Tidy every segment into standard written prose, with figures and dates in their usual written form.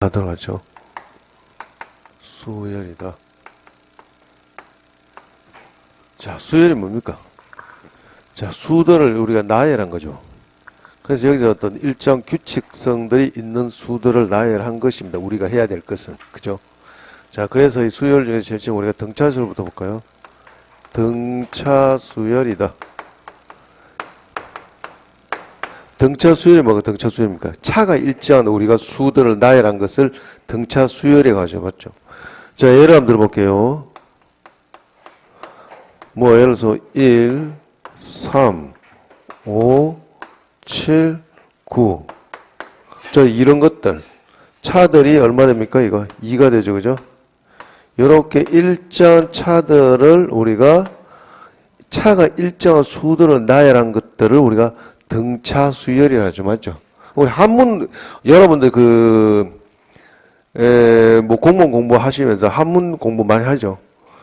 들어가죠. 수열이다. 자, 수열이 뭡니까? 자, 수들을 우리가 나열한 거죠. 그래서 여기서 어떤 일정 규칙성들이 있는 수들을 나열한 것입니다. 우리가 해야 될 것은. 그죠? 자, 그래서 이 수열 중에 제일 처음 우리가 등차수열부터 볼까요? 등차수열이다. 등차수열이 뭐가 등차수열입니까? 차가 일정한 우리가 수들을 나열한 것을 등차수열이라고 하죠. 맞죠? 자, 예를 한번 들어볼게요. 뭐, 예를 들어서 1, 3, 5, 7, 9. 자, 이런 것들. 차들이 얼마 됩니까? 이거 2가 되죠. 그죠? 이렇게 일정한 차들을 우리가 차가 일정한 수들을 나열한 것들을 우리가 등차 수열이라 하죠. 맞죠? 우리 한문, 여러분들 뭐 공무원 공부하시면서 한문 공부 많이 하죠.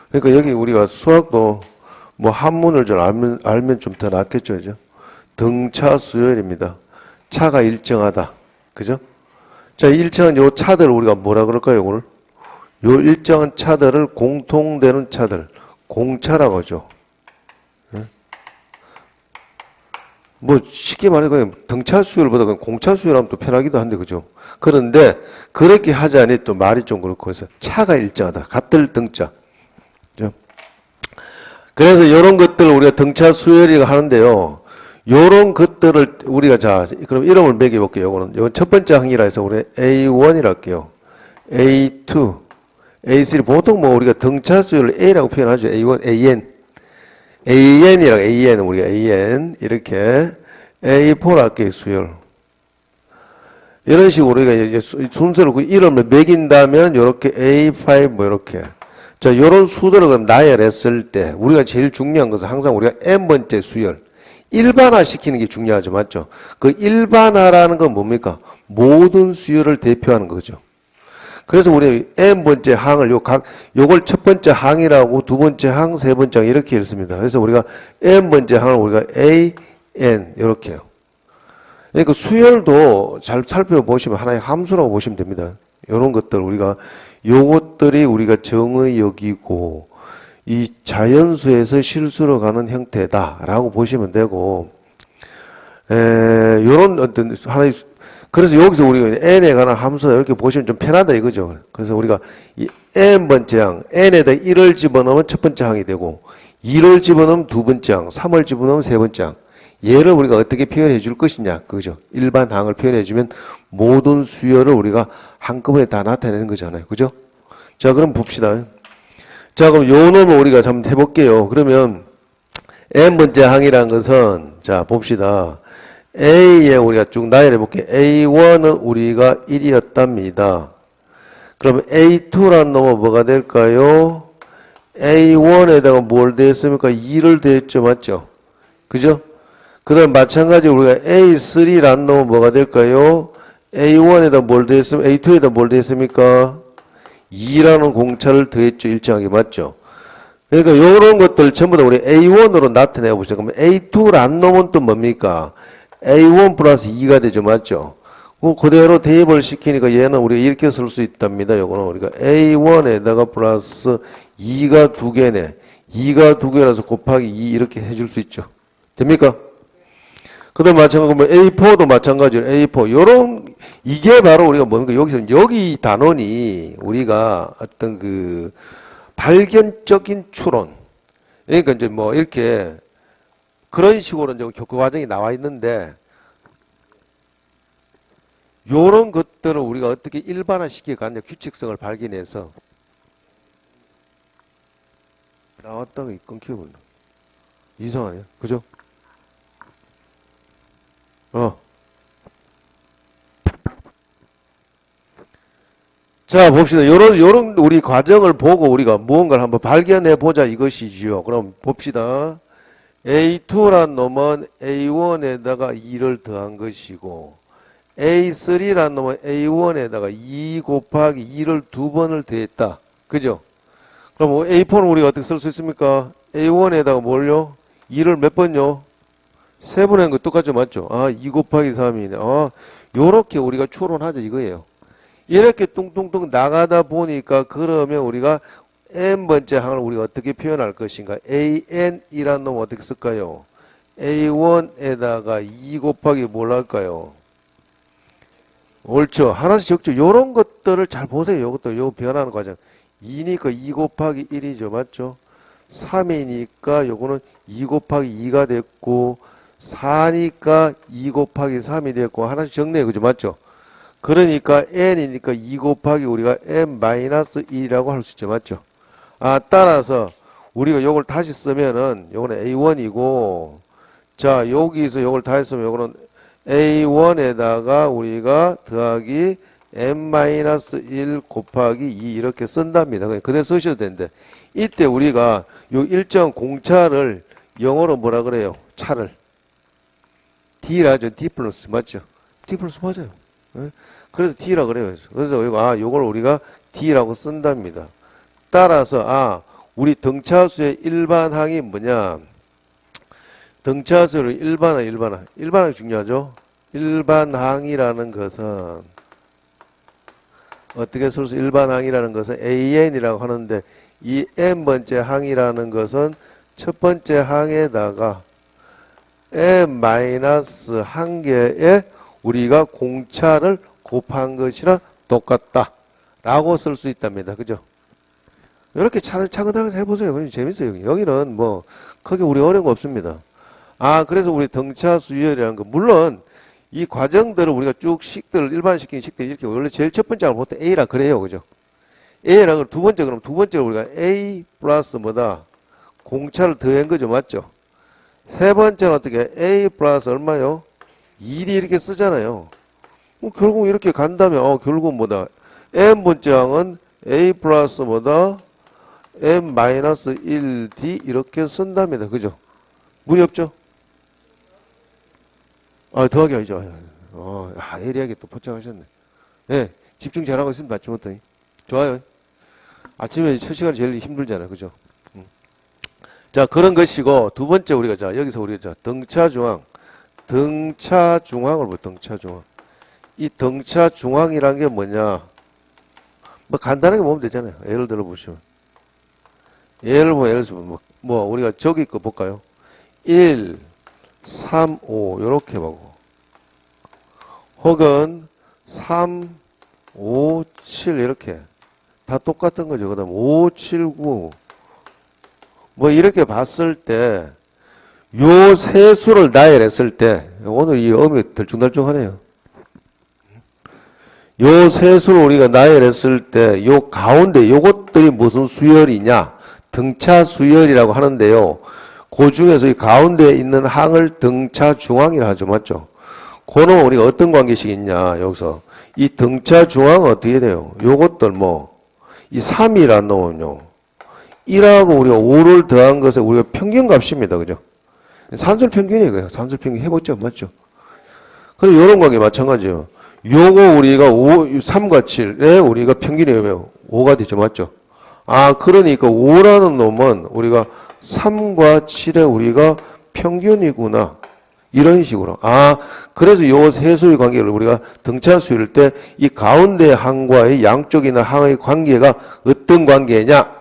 그러니까 여기 우리가 수학도 뭐 한문을 좀 알면 좀 더 낫겠죠. 그죠? 등차 수열입니다. 차가 일정하다. 그죠? 자, 일정한 요 차들 우리가 뭐라 그럴까요, 오늘? 요 일정한 차들을 공통되는 차들, 공차라고 하죠. 뭐 쉽게 말해 그냥 등차 수열보다 그냥 공차 수열하면 또 편하기도 한데 그죠? 그런데 그렇게 하자니 또 말이 좀 그렇고 해서 차가 일정하다. 같을 등자. 그죠? 그래서 이런 것들을 우리가 등차 수열이라고 하는데요. 이런 것들을 우리가 자 그럼 이름을 매겨볼게요. 이건 첫 번째 항이라 해서 우리 A1이라 할게요. A2, A3 보통 뭐 우리가 등차 수열을 A라고 표현하죠. A1, AN. AN이라고, AN, 우리가 AN, 이렇게, A4를 할게요, 수열. 이런 식으로 우리가 이제 순서를 그 이름을 매긴다면, 요렇게 A5, 뭐, 이렇게. 자, 요런 수들을 그럼 나열했을 때, 우리가 제일 중요한 것은 항상 우리가 N번째 수열. 일반화 시키는 게 중요하죠, 맞죠? 그 일반화라는 건 뭡니까? 모든 수열을 대표하는 거죠. 그래서 우리 n번째 항을 요걸 첫 번째 항이라고 두 번째 항, 세 번째 항 이렇게 읽습니다. 그래서 우리가 n번째 항을 우리가 a, n 이렇게요. 그러니까 수열도 잘 살펴보시면 하나의 함수라고 보시면 됩니다. 이런 것들 요것들이 우리가 정의 여기고 이 자연수에서 실수로 가는 형태다라고 보시면 되고 요런 어떤 하나의 그래서 여기서 우리가 n에 관한 함수 이렇게 보시면 좀 편하다 이거죠. 그래서 우리가 이 n번째 항, n에다 1을 집어넣으면 첫 번째 항이 되고 2를 집어넣으면 두 번째 항, 3을 집어넣으면 세 번째 항. 얘를 우리가 어떻게 표현해 줄 것이냐 그죠. 일반 항을 표현해 주면 모든 수열을 우리가 한꺼번에 다 나타내는 거잖아요. 그죠? 자, 그럼 봅시다. 자, 그럼 요 놈을 우리가 한번 해볼게요. 그러면 n번째 항이라는 것은 자, 봅시다. A에 우리가 쭉 나열해 볼게요. A1은 우리가 1이었답니다. 그럼 A2라는 놈은 뭐가 될까요? A1에다가 뭘 더했습니까? 2를 더했죠. 맞죠? 그죠? 그 다음 마찬가지로 우리가 A3라는 놈은 뭐가 될까요? A1에다 뭘 더했으면 A2에다 뭘 더했습니까? 2라는 공차를 더했죠. 일정하게. 맞죠? 그러니까 이런 것들 전부 다 우리 A1으로 나타내 보죠. 그러면 A2라는 놈은 또 뭡니까? A1 플러스 2가 되죠. 맞죠? 그대로 대입을 시키니까 얘는 우리가 이렇게 쓸 수 있답니다. 요거는 우리가 A1에다가 플러스 2가 두 개네. 2가 두 개라서 곱하기 2 이렇게 해줄 수 있죠. 됩니까? 그 다음 마찬가지로 A4도 마찬가지로 A4. 이게 바로 우리가 뭡니까? 여기 단원이 우리가 어떤 그 발견적인 추론. 그러니까 이제 뭐 이렇게 그런 식으로 이제 교과 과정이 나와 있는데, 요런 것들을 우리가 어떻게 일반화 시켜가느냐, 규칙성을 발견해서, 나왔다가 끊겨버려. 이상하네요. 그죠? 자, 봅시다. 요런 우리 과정을 보고 우리가 무언가를 한번 발견해 보자 이것이지요. 그럼 봅시다. A2란 놈은 A1에다가 2를 더한 것이고 A3란 놈은 A1에다가 2 곱하기 2를 두 번을 더했다. 그죠? 그럼 A4는 우리가 어떻게 쓸 수 있습니까? A1에다가 뭘요? 2를 몇 번요? 세 번 한 거 똑같죠? 맞죠? 2 곱하기 3이네. 요렇게 우리가 추론하자 이거예요. 이렇게 뚱뚱뚱 나가다 보니까 그러면 우리가 n번째 항을 우리가 어떻게 표현할 것인가? an이라는 놈 어떻게 쓸까요? a1에다가 2 곱하기 뭘 할까요? 옳죠. 하나씩 적죠. 요런 것들을 잘 보세요. 요것도 요 변하는 과정. 2니까 2 곱하기 1이죠. 맞죠? 3이니까 요거는 2 곱하기 2가 됐고 4니까 2 곱하기 3이 됐고 하나씩 적네요. 그죠? 맞죠? 그러니까 n이니까 2 곱하기 우리가 n-1이라고 할 수 있죠. 맞죠? 아, 따라서 우리가 요걸 다시 쓰면은 요거는 a1이고 자, 여기서 요걸 다시 쓰면 요거는 a1에다가 우리가 더하기 n-1 곱하기 2 이렇게 쓴답니다. 그대로 쓰셔도 되는데 이때 우리가 요 일정 공차를 영어로 뭐라 그래요? 차를 D라죠. D 플러스 맞죠? D 플러스 맞아요. 네? 그래서 D라 그래요. 그래서 이거 요걸 우리가 D라고 쓴답니다. 따라서 우리 등차수의 일반항이 뭐냐? 등차수를 일반항이 중요하죠. 일반항이라는 것은 어떻게 쓸 수 일반항이라는 것은 AN이라고 하는데 이 n번째 항이라는 것은 첫 번째 항에다가 n-1개의 우리가 공차를 곱한 것이랑 똑같다 라고 쓸 수 있답니다. 그죠? 이렇게 차근차근 해보세요. 재밌어요. 여기는 뭐 크게 우리 어려운 거 없습니다. 그래서 우리 등차 수열이라는 거 물론 이 과정들을 우리가 쭉 식들을 일반시킨 식들 이렇게 원래 제일 첫 번째 항을 보통 A라 그래요. 그죠? A라고 두 번째 그럼 두 번째로 우리가 A 플러스 뭐다? 공차를 더한 거죠. 맞죠? 세 번째는 어떻게 A 플러스 얼마요? 1이 이렇게 쓰잖아요. 결국 이렇게 간다면 결국 뭐다? n번째 항은 A 플러스 뭐다? n-1D 이렇게 쓴답니다. 그죠? 무리 없죠? 더하기 아니죠. 예리하게 또 포착하셨네. 네, 집중 잘하고 있으면 맞지 못하니. 좋아요. 아침에 첫 시간이 제일 힘들잖아요. 그죠? 자, 그런 것이고, 두 번째 우리가, 여기서 우리가, 등차중앙을 볼, 등차중앙. 이 등차중앙이란 게 뭐냐? 뭐, 간단하게 보면 되잖아요. 예를 들어 보시면. 예를 들면, 우리가 저기 거 볼까요? 1, 3, 5, 요렇게 보고. 혹은 3, 5, 7, 이렇게. 다 똑같은 거죠. 그 다음 5, 7, 9. 뭐 이렇게 봤을 때 요 세 수를 나열했을 때 오늘 이 음이 들쭉날쭉하네요. 요 세 수를 우리가 나열했을 때 요 가운데 요것들이 무슨 수열이냐? 등차 수열이라고 하는데요. 그 중에서 이 가운데에 있는 항을 등차 중앙이라 하죠. 맞죠? 그놈은 우리가 어떤 관계식이 있냐? 여기서 이 등차 중앙은 어떻게 돼요? 요것들 이 3이라는 놈은요. 1하고 우리가 5를 더한 것에 우리가 평균값입니다. 그죠? 산술 평균이에요. 그냥 산술 평균 해봤죠? 맞죠? 그리고 이런 관계 마찬가지예요. 요거 우리가 3과 7에 우리가 평균이에요. 5가 되죠. 맞죠? 그러니까 5라는 놈은 우리가 3과 7에 우리가 평균이구나. 이런 식으로. 그래서 요 세 수의 관계를 우리가 등차수일 때 이 가운데 항과의 양쪽에 있는 항의 관계가 어떤 관계냐?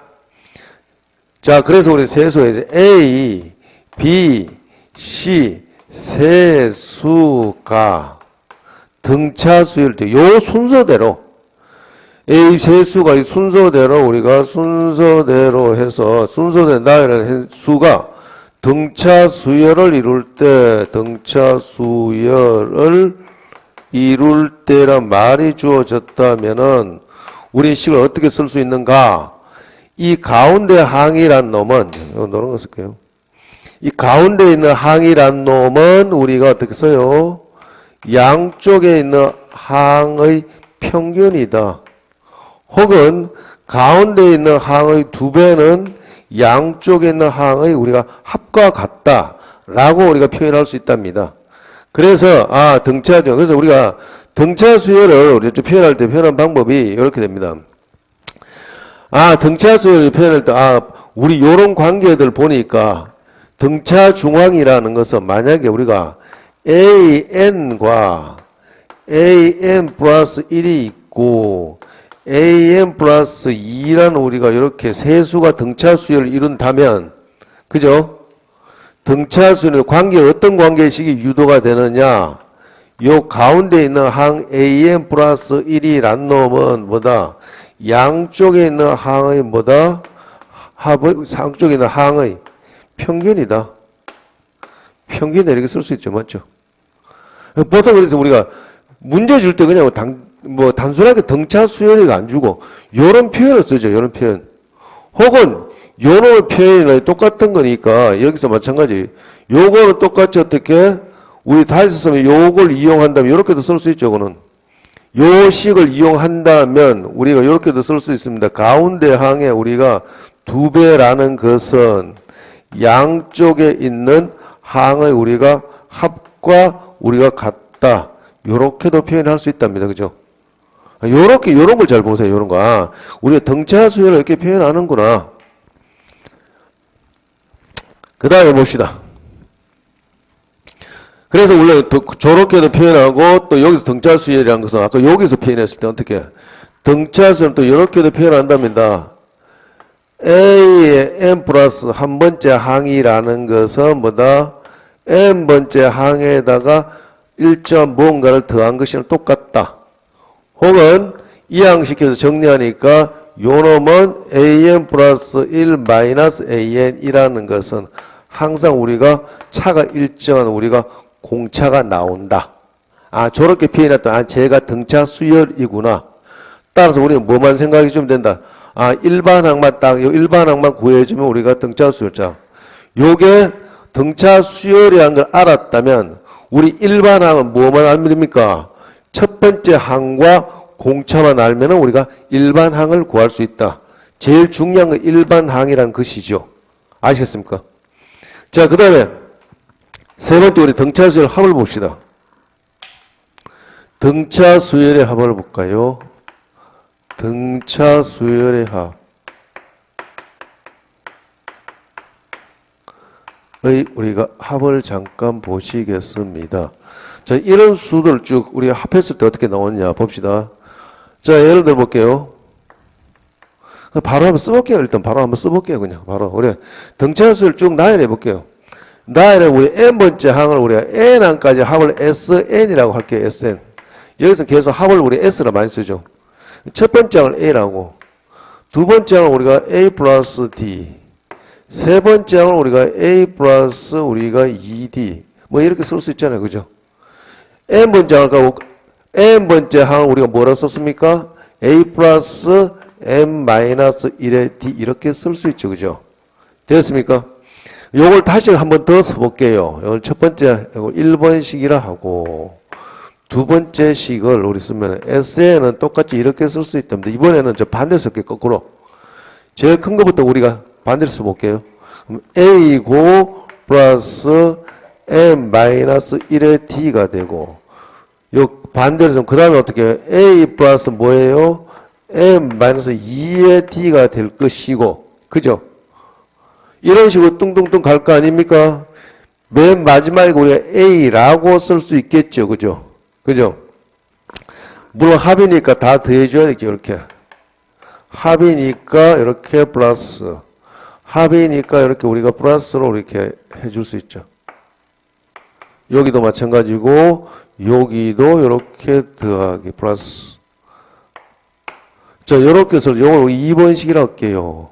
자, 그래서 우리 세 수에 A, B, C 세 수가 등차수일 때 요 순서대로 A 세 수가 이 순서대로 우리가 순서대로 해서 순서대로 나열한 수가 등차 수열을 이룰 때 등차 수열을 이룰 때란 말이 주어졌다면은 우리 식을 어떻게 쓸 수 있는가? 이 가운데 항이란 놈은 노란 거 쓸게요. 이 가운데 있는 항이란 놈은 우리가 어떻게 써요? 양쪽에 있는 항의 평균이다. 혹은 가운데 있는 항의 2배는 양쪽에 있는 항의 우리가 합과 같다라고 우리가 표현할 수 있답니다. 그래서 등차죠. 그래서 우리가 등차 수열을 우리가 표현할 때 표현한 방법이 이렇게 됩니다. 등차 수열을 표현할 때 우리 요런 관계들 보니까 등차 중앙이라는 것은 만약에 우리가 AN과 AN 플러스 1이 있고 있고 an 플러스 2라는 우리가 이렇게 세수가 등차수열을 이룬다면 그죠? 등차수는 관계 어떤 관계식이 유도가 되느냐? 요 가운데 있는 항 an 플러스 1이란 놈은 뭐다? 양쪽에 있는 항의 뭐다? 양쪽에 있는 항의 평균이다. 평균 이렇게 쓸 수 있죠. 맞죠? 보통 그래서 우리가 문제 줄 때 그냥 단순하게 등차 수열이가 안 주고 요런 표현을 쓰죠. 요런 표현. 혹은 요런 표현이 똑같은 거니까 여기서 마찬가지. 요거는 똑같이 어떻게 우리 다시 쓰면 요걸 이용한다면 요렇게도 쓸 수 있죠. 그거는. 요 식을 이용한다면 우리가 요렇게도 쓸 수 있습니다. 가운데 항에 우리가 2배라는 것은 양쪽에 있는 항의 우리가 합과 우리가 같다. 요렇게도 표현할 수 있답니다. 그죠? 요렇게, 요런 걸 잘 보세요. 요런 거. 아, 우리가 등차 수열을 이렇게 표현하는구나. 그 다음에 봅시다. 그래서 원래 저렇게도 표현하고 또 여기서 등차 수열이라는 것은 아까 여기서 표현했을 때 어떻게 등차 수열은 또 이렇게도 표현한답니다. A의 n 플러스 한 번째 항이라는 것은 뭐다? n번째 항에다가 일정 뭔가를 더한 것이랑 똑같다. 혹은 이항시켜서 정리하니까 요 놈은 an 플러스 1 마이너스 an이라는 것은 항상 우리가 차가 일정한 우리가 공차가 나온다. 아, 저렇게 표현했다. 아, 제가 등차 수열이구나. 따라서 우리는 뭐만 생각해 주면 된다. 아, 일반항만 딱, 일반항만 구해주면 우리가 등차 수열자. 요게 등차 수열이라는 걸 알았다면 우리 일반항은 뭐만 알면 됩니까? 첫 번째 항과 공차만 알면 우리가 일반항을 구할 수 있다. 제일 중요한 건 일반항이라는 것이죠. 아시겠습니까? 자, 그 다음에 세 번째 우리 등차 수열 합을 봅시다. 등차 수열의 합을 볼까요? 등차 수열의 합. 우리가 합을 잠깐 보시겠습니다. 자, 이런 수들 쭉 우리가 합했을 때 어떻게 나오냐 봅시다. 자, 예를 들어 볼게요. 바로 한번 써볼게요. 일단 바로 한번 써볼게요. 그냥 바로 우리 등차 수열 쭉 나열해 볼게요. 나열해 우리 n번째 항을 우리가 n항까지 합을 sn이라고 할게요. sn. 여기서 계속 합을 우리 s라 많이 쓰죠. 첫 번째 항을 a라고, 두 번째 항을 우리가 a 플러스 d, 세 번째 항을 우리가 a 플러스 우리가 2d 뭐 이렇게 쓸 수 있잖아요. 그죠? n번째 항을 가고 n번째 항을 우리가 뭐라고 썼습니까? a 플러스 m 마이너스 1의 d 이렇게 쓸 수 있죠. 그죠? 됐습니까? 요걸 다시 한번 더 써볼게요. 요걸 첫 번째, 요걸 1번식이라 하고, 두 번째 식을 우리 쓰면, SN은 똑같이 이렇게 쓸 수 있답니다. 이번에는 저 반대로 쓸게요. 거꾸로. 제일 큰 것부터 우리가 반대로 써볼게요. 그럼 A고, 플러스 M 마이너스 1의 D가 되고, 요 반대로 쓰면, 그 다음에 어떻게 해요? A 플러스 뭐예요? M 마이너스 2의 D가 될 것이고, 그죠? 이런 식으로 뚱뚱뚱 갈 거 아닙니까? 맨 마지막에 우리가 A라고 쓸 수 있겠죠. 그죠? 그죠? 물론 합이니까 다 더해줘야 되겠죠. 이렇게. 합이니까 이렇게 플러스. 합이니까 이렇게 우리가 플러스로 이렇게 해줄 수 있죠. 여기도 마찬가지고, 여기도 이렇게 더하기 플러스. 자, 이렇게 해서 이걸 우리 2번식이라고 할게요.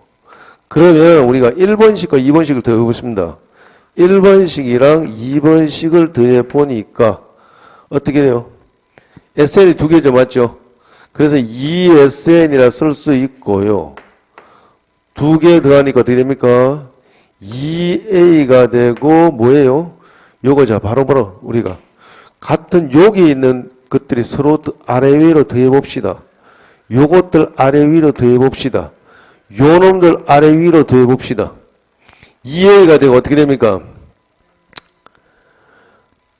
그러면 우리가 1번식과 2번식을 더해보겠습니다. 1번식이랑 2번식을 더해보니까 어떻게 돼요? SN이 두 개죠. 맞죠? 그래서 2SN이라 쓸 수 있고요. 두 개 더하니까 어떻게 됩니까? 2A가 되고 뭐예요? 요거 바로 우리가 같은 여기 있는 것들이 서로 아래 위로 더해봅시다. 요것들 아래 위로 더해봅시다. 요 놈들 아래 위로 더해봅시다. 2A가 되고 어떻게 됩니까?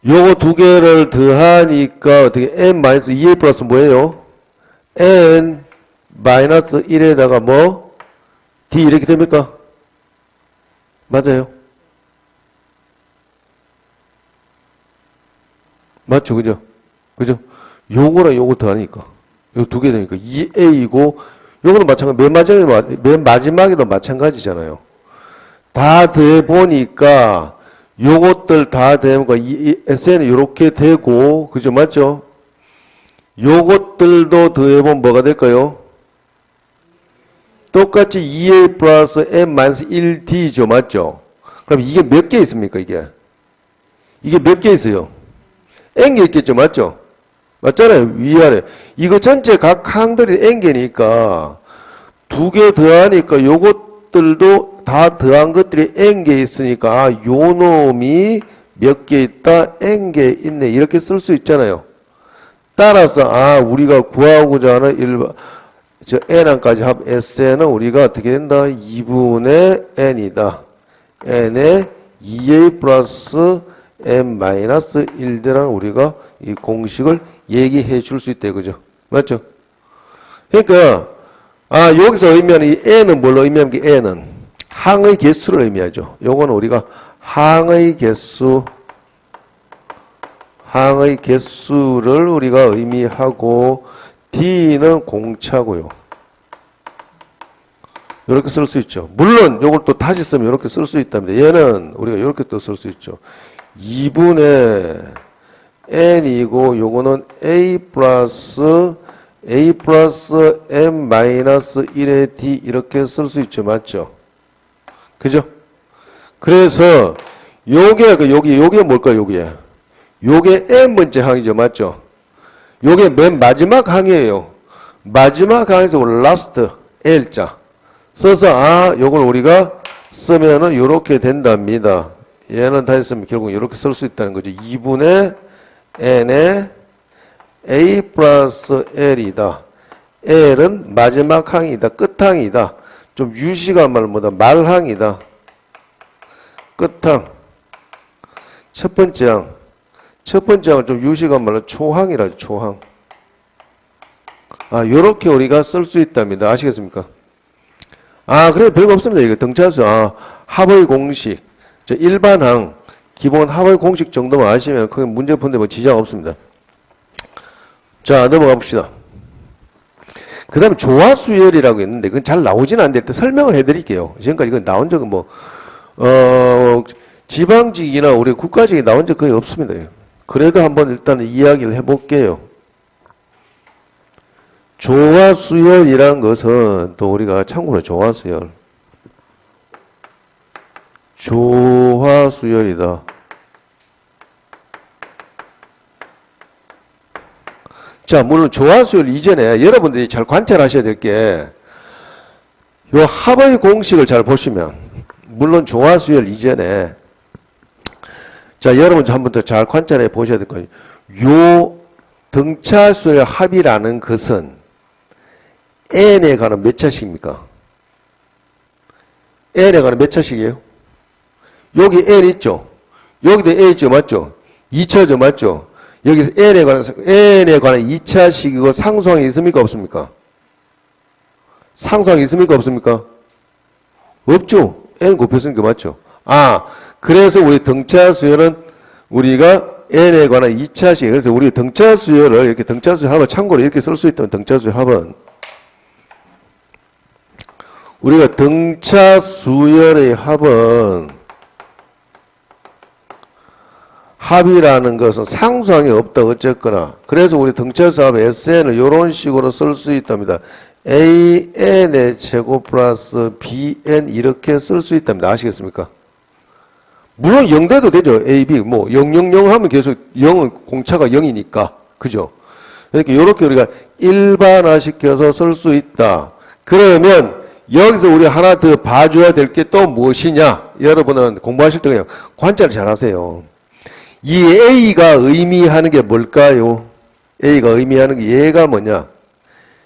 요거 두 개를 더하니까 어떻게 n-2A 플러스 뭐예요? n-1에다가 뭐? d 이렇게 됩니까? 맞아요? 맞죠? 그죠? 그죠? 요거랑 요거 더하니까 요 두 개 되니까 2a이고, 요거는 마찬가지, 맨 마지막에도 마찬가지잖아요. 다 더해보니까, 요것들 다 더해보니까, SN이 요렇게 되고, 그죠? 맞죠? 요것들도 더해보면 뭐가 될까요? 똑같이 2a 플러스 n-1d죠. 맞죠? 그럼 이게 몇 개 있습니까, 이게? 이게 몇 개 있어요? n개 있겠죠. 맞죠? 맞잖아요. 위아래. 이거 전체 각 항들이 n개니까 두 개 더하니까 요것들도 다 더한 것들이 n개 있으니까 아, 요 놈이 몇 개 있다? n개 있네. 이렇게 쓸 수 있잖아요. 따라서 아, 우리가 구하고자 하는 n항까지 합 SN은 우리가 어떻게 된다? 2분의 n이다. n에 2a 플러스 n-1대라는 우리가 이 공식을 얘기해 줄 수 있다. 그죠? 맞죠? 그러니까, 아, 여기서 의미하는 이 n은 뭘 의미하는 게 n은 항의 개수를 의미하죠. 요거는 우리가 항의 개수를 우리가 의미하고, d는 공차고요. 이렇게 쓸 수 있죠. 물론 요걸 또 다시 쓰면 이렇게 쓸 수 있답니다. 얘는 우리가 이렇게 또 쓸 수 있죠. 2분의 n이고 요거는 a 플러스 n-1의 d 이렇게 쓸 수 있죠. 맞죠? 그죠? 그래서 요게 뭘까요? 요게 n번째 항이죠. 맞죠? 요게 맨 마지막 항이에요. 마지막 항에서 last l자 써서 아 요걸 우리가 쓰면은 요렇게 된답니다. 얘는 다 했으면 결국 이렇게 쓸 수 있다는 거죠. 2분의 n에 a 플러스 l이다. l은 마지막 항이다. 끝항이다. 좀 유식한 말보다 말항이다. 끝항. 첫 번째 항. 첫 번째 항은 좀 유식한 말로 초항이라죠. 초항. 아, 요렇게 우리가 쓸 수 있답니다. 아시겠습니까? 아, 그래 별거 없습니다. 이거 등차수. 아, 합의 공식. 일반항, 기본 합의 공식 정도만 아시면 크게 문제 푸는데 뭐 지장 없습니다. 자, 넘어가 봅시다. 그 다음에 조화수열이라고 있는데, 그건 잘 나오진 않는데, 일단 설명을 해드릴게요. 지금까지 이건 나온 적은 지방직이나 우리 국가직이 나온 적 거의 없습니다. 그래도 한번 일단 이야기를 해볼게요. 조화수열이라는 것은 또 우리가 참고로 조화수열이다. 자, 물론 조화수열 이전에 여러분들이 잘 관찰하셔야 될 게, 요 합의 공식을 잘 보시면, 물론 조화수열 이전에, 자, 여러분 한번 더 잘 관찰해 보셔야 될 거예요. 요 등차수열 합이라는 것은 n에 관한 몇 차식입니까? n에 관한 몇 차식이에요? 여기 n 있죠? 여기도 n 있죠? 맞죠? 2차죠? 맞죠? 여기서 n에 관한 2차식이고 상수항이 있습니까? 없습니까? 상수항이 있습니까? 없습니까? 없죠? n 곱했으니까 맞죠? 아, 그래서 우리 등차수열은 우리가 n에 관한 2차식. 그래서 우리 등차수열을 이렇게 등차수열 합을 참고로 이렇게 쓸 수 있다면 등차수열 합은 우리가 등차수열의 합이라는 것은 상수항이 없다 어쨌거나. 그래서 우리 등차수합 SN을 이런 식으로 쓸 수 있답니다. AN의 제곱 플러스 BN 이렇게 쓸 수 있답니다. 아시겠습니까? 물론 0대도 되죠. A, B. 000 하면 계속 0은 공차가 0이니까. 그죠? 이렇게 우리가 일반화시켜서 쓸 수 있다. 그러면 여기서 우리 하나 더 봐줘야 될 게 또 무엇이냐? 여러분은 공부하실 때 그냥 관찰을 잘 하세요. 이 A가 의미하는 게 뭘까요? A가 의미하는 게 얘가 뭐냐?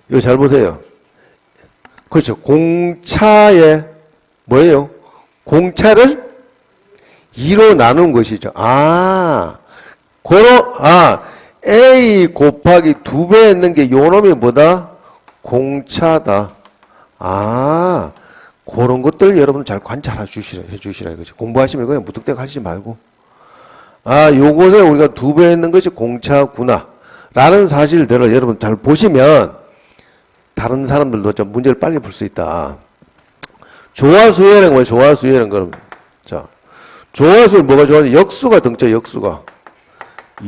이거 잘 보세요. 그렇죠. 공차에 뭐예요? 공차를 2로 나눈 것이죠. A 곱하기 2배 했는 게 요 놈이 뭐다? 공차다. 그런 것들 여러분 잘 관찰해 주시라 이거죠. 공부하시면 그냥 무턱대고 하시지 말고. 요것에 우리가 2배 했는 것이 공차구나. 라는 사실들을 여러분 잘 보시면 다른 사람들도 좀 문제를 빨리 풀 수 있다. 조화수열은 뭐예요? 조화수열은 그럼. 자, 조화수열 뭐가 좋아하지? 역수가 등차, 역수가.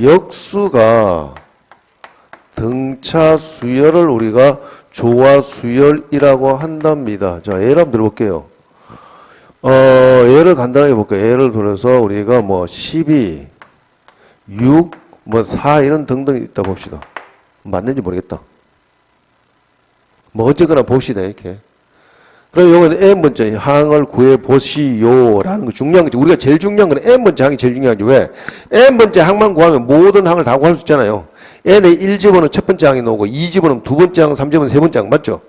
역수가 등차 수열을 우리가 조화수열이라고 한답니다. 자, 예를 한번 들어볼게요. 예를 간단하게 볼게요. 예를 들어서 우리가 뭐 12, 6, 뭐 4 이런 등등 있다 봅시다. 맞는지 모르겠다. 뭐 어쨌거나 봅시다. 이렇게. 그럼 요거는 n번째 항을 구해 보시오라는 거 중요한 거지. 우리가 제일 중요한 건 n번째 항이 제일 중요하지. 왜? n번째 항만 구하면 모든 항을 다 구할 수 있잖아요. n의 1집어는 첫 번째 항이 나오고 2집어는 두 번째 항, 3집어는 세 번째 항 맞죠?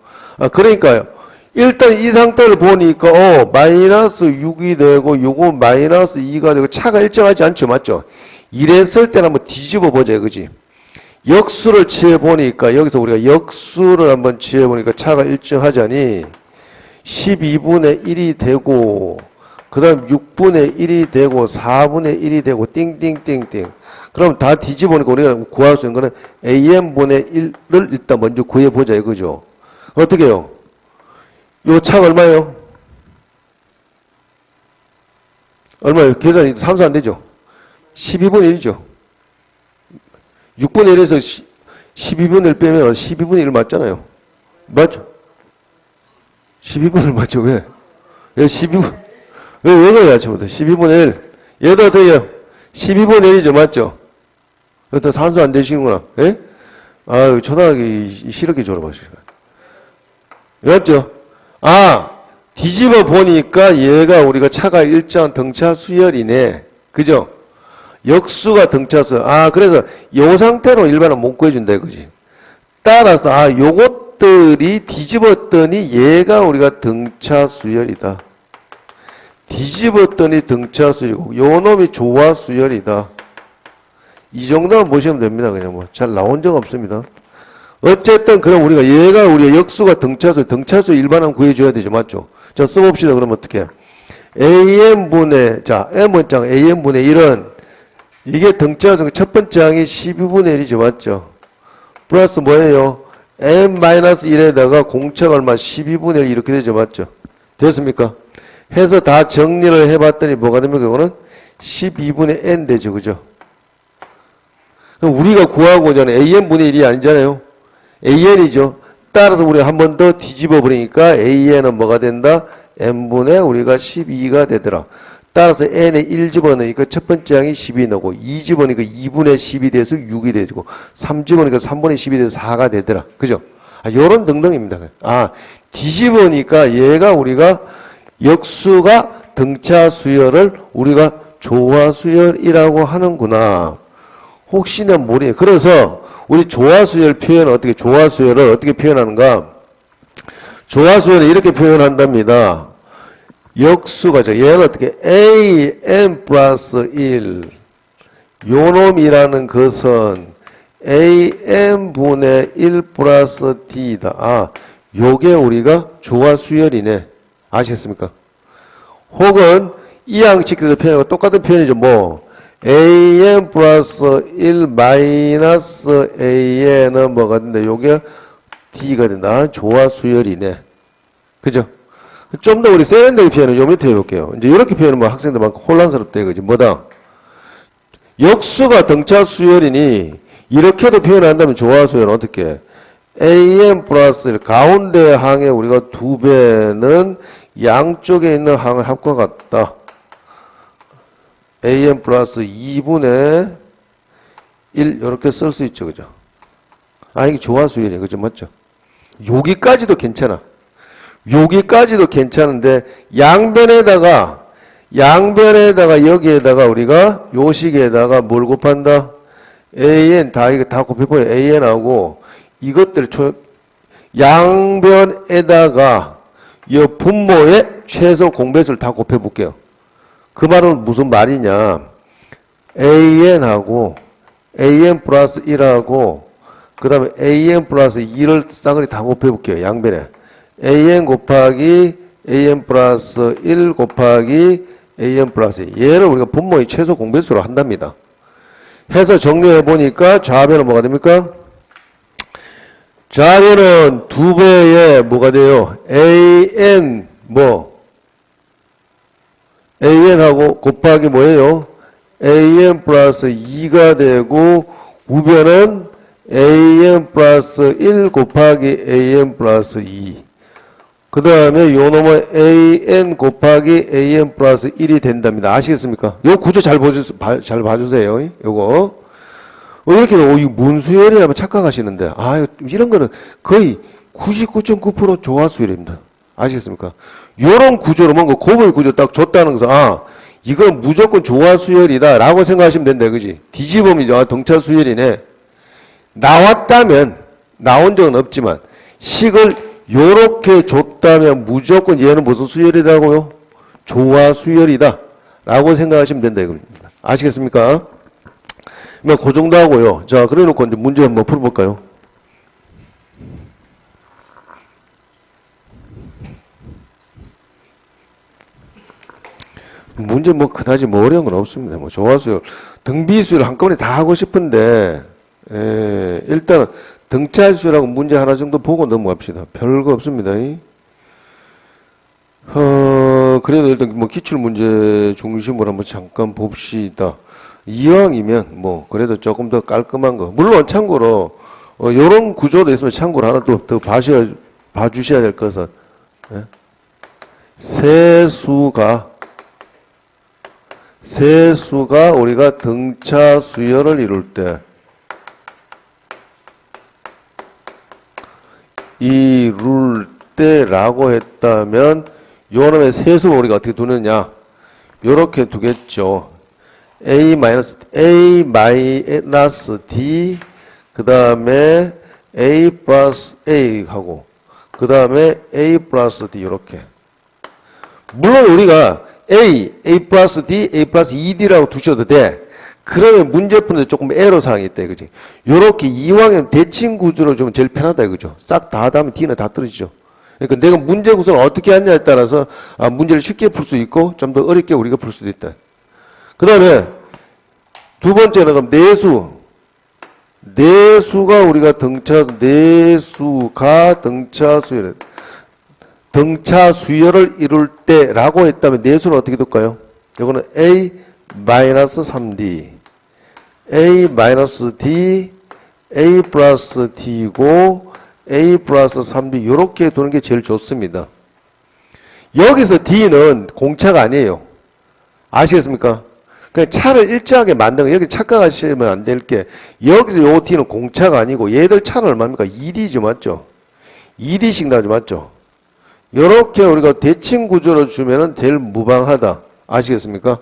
그러니까요. 일단 이 상태를 보니까 마이너스 6이 되고 요거 마이너스 2가 되고 차가 일정하지 않죠. 맞죠? 이랬을 때는 한번 뒤집어 보자. 그지? 역수를 취해 보니까 여기서 우리가 역수를 한번 취해 보니까 차가 일정하자니 12분의 1이 되고 그 다음 6분의 1이 되고 4분의 1이 되고 띵띵띵띵. 그럼 다 뒤집어보니까 우리가 구할 수 있는 거는 AN분의 1을 일단 먼저 구해보자 이거죠. 어떻게 해요? 요 차가 얼마예요? 얼마예요? 계산이 삼수 안 되죠? 12분의 1이죠. 6분의 1에서 12분의 1 빼면 12분의 1 맞잖아요. 맞죠? 12분의 1 맞죠? 왜? 왜 12분? 왜 그래요? 아침부터 12분의 1. 얘도 어떻게 해요? 12분의 1이죠. 맞죠? 그렇다 산수 안 되시는구나. 예? 아유, 초등학교 시럽게 졸업하시고. 맞죠? 뒤집어 보니까 얘가 우리가 차가 일정한 등차 수열이네. 그죠? 역수가 등차 수열. 그래서 요 상태로 일반은 못 구해준다 이거지. 따라서, 요것들이 뒤집었더니 얘가 우리가 등차 수열이다. 뒤집었더니 등차 수열이고, 요 놈이 조화 수열이다. 이 정도만 보시면 됩니다. 그냥 뭐. 잘 나온 적 없습니다. 어쨌든, 그럼 우리가 우리가 역수가 등차수 일반은 구해줘야 되죠. 맞죠? 자, 써봅시다. 그러면 어떻게? AN분의, 자, M번장 AN분의 1은, 이게 등차수 첫 번째 항이 12분의 1이죠. 맞죠? 플러스 뭐예요? N-1에다가 공차가 얼마? 12분의 1 이렇게 되죠. 맞죠? 됐습니까? 해서 다 정리를 해봤더니 뭐가 됩니까? 이거는 12분의 N 되죠. 그죠? 그럼 우리가 구하고자 하는 AN분의 1이 아니잖아요. AN이죠. 따라서 우리가 한 번 더 뒤집어 버리니까 AN은 뭐가 된다? N분의 우리가 12가 되더라. 따라서 N에 1 집어넣으니까 첫 번째 항이 10이 나오고 2 집어넣으니까 2분의 10이 돼서 6이 되고 3 집어넣으니까 3분의 10이 돼서 4가 되더라. 그죠? 요런 등등입니다. 뒤집으니까 얘가 우리가 역수가 등차 수열을 우리가 조화 수열이라고 하는구나. 혹시나 모르니. 그래서 우리 조화 수열 표현을 조화 수열을 어떻게 표현하는가? 조화 수열을 이렇게 표현한답니다. 역수가 얘는 어떻게 AN 플러스 1 요놈이라는 것은 AN분의 1 플러스 D다. 요게 우리가 조화 수열이네. 아시겠습니까? 혹은 이 양식에서 표현하고 똑같은 표현이죠. 뭐 AN 플러스 1 마이너스 AN은 뭐가 된다? 요게 D가 된다. 조화 수열이네. 그죠? 좀 더 우리 세련되게 표현을 요 밑에 해볼게요. 이제 이렇게 표현하면 학생들 많고 혼란스럽다 이거지. 뭐다? 역수가 등차 수열이니 이렇게도 표현한다면 조화 수열은 어떻게? AN 플러스 1 가운데 항에 우리가 2배는 양쪽에 있는 항의 합과 같다. AN 플러스 2분의 1 이렇게 쓸 수 있죠. 그죠? 이게 조화 수열이에요. 그죠? 맞죠? 여기까지도 괜찮아. 여기까지도 괜찮은데 양변에다가 여기에다가 우리가 요식에다가 뭘 곱한다? AN 이거 다 곱해보여. AN하고 이것들 양변에다가 이 분모의 최소 공배수를 다 곱해볼게요. 그 말은 무슨 말이냐? AN하고 AN 플러스 1하고 그 다음에 AN 플러스 2를 싸그리 다 곱해볼게요. 양변에. AN 곱하기 AN 플러스 1 곱하기 AN 플러스 2. 얘를 우리가 분모의 최소 공배수로 한답니다. 해서 정리해 보니까 좌변은 뭐가 됩니까? 자리는 2배의 뭐가 돼요? an an하고 곱하기 뭐예요? an 플러스 2가 되고 우변은 an 플러스 1 곱하기 an 플러스 2. 그 다음에 요 놈은 an 곱하기 an 플러스 1이 된답니다. 아시겠습니까? 요 구조 잘 봐주세요. 요거. 이렇게, 이거 뭔 수열이라면 착각하시는데, 이런 거는 거의 99.9% 조화 수열입니다. 아시겠습니까? 요런 구조로 뭔가 곱의 구조 딱 줬다는 것은, 이건 무조건 조화 수열이다 라고 생각하시면 된다, 그지? 뒤집으면 등차 수열이네. 나왔다면, 나온 적은 없지만, 식을 요렇게 줬다면 무조건 얘는 무슨 수열이라고요? 조화 수열이다 라고 생각하시면 된다, 이겁니다. 아시겠습니까? 그 정도 하고요. 자, 그래 놓고 이제 문제 한번 풀어볼까요? 문제 그다지 어려운 건 없습니다. 조화수열, 등비수열 한꺼번에 다 하고 싶은데, 일단은 등차수열하고 문제 하나 정도 보고 넘어갑시다. 별거 없습니다. 그래도 일단 기출문제 중심으로 한번 잠깐 봅시다. 이왕이면 그래도 조금 더 깔끔한 거. 물론 참고로 요런 구조도 있으면 참고로 하나 또 더 봐주셔야 될 것은 세수가 우리가 등차 수열을 이룰 때라고 했다면 요놈의 세수를 우리가 어떻게 두느냐? 요렇게 두겠죠. a 마이너스 d 그 다음에 a 플러스 a 하고 그 다음에 a 플러스 d 이렇게. 물론 우리가 a 플러스 d, a 플러스 2d라고 두셔도 돼. 그러면 문제 푸는데 조금 애로사항이 있다 이거지. 요렇게 이왕이면 대칭 구조로 좀 제일 편하다 이거죠. 싹 다 하면 d는 다 떨어지죠. 그러니까 내가 문제 구성을 어떻게 하냐에 따라서 문제를 쉽게 풀 수 있고 좀 더 어렵게 우리가 풀 수도 있다. 그 다음에 두 번째는 그럼 내수가 우리가 등차 수열을 이룰 때라고 했다면 내수는 어떻게 둘까요? 이거는 a 마이너스 3d, a 마이너스 d, a 플러스 d고 a 플러스 3d 이렇게 두는 게 제일 좋습니다. 여기서 d는 공차가 아니에요. 아시겠습니까? 그냥 차를 일정하게 만든 거, 여기 착각하시면 안 될 게, 여기서 요 d는 공차가 아니고, 얘들 차는 얼마입니까? 2d죠, 맞죠? 2d씩 나죠, 맞죠? 요렇게 우리가 대칭 구조로 주면은 제일 무방하다. 아시겠습니까?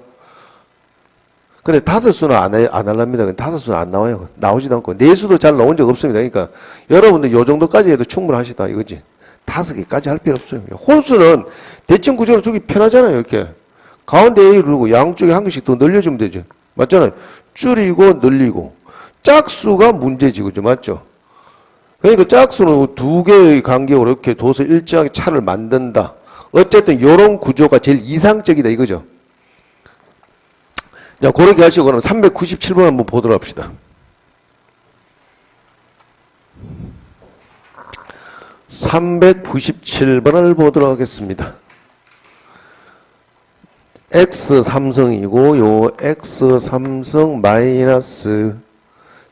근데 다섯수는 안 하랍니다. 다섯수는 안 나와요. 나오지도 않고. 내수도 잘 나온 적 없습니다. 그러니까, 여러분들 요 정도까지 해도 충분하시다, 이거지. 5개까지 할 필요 없어요. 홀수는 대칭 구조로 주기 편하잖아요, 이렇게. 가운데 A를 누르고 양쪽에 한 개씩 더 늘려주면 되죠. 맞잖아요. 줄이고 늘리고. 짝수가 문제지, 그죠? 맞죠? 그러니까 짝수는 두 개의 간격으로 이렇게 둬서 일정하게 차를 만든다. 어쨌든 요런 구조가 제일 이상적이다, 이거죠. 자, 그렇게 하시고 그럼 397번 한번 보도록 합시다. 397번을 보도록 하겠습니다. x 삼성이고 요 x 삼성 마이너스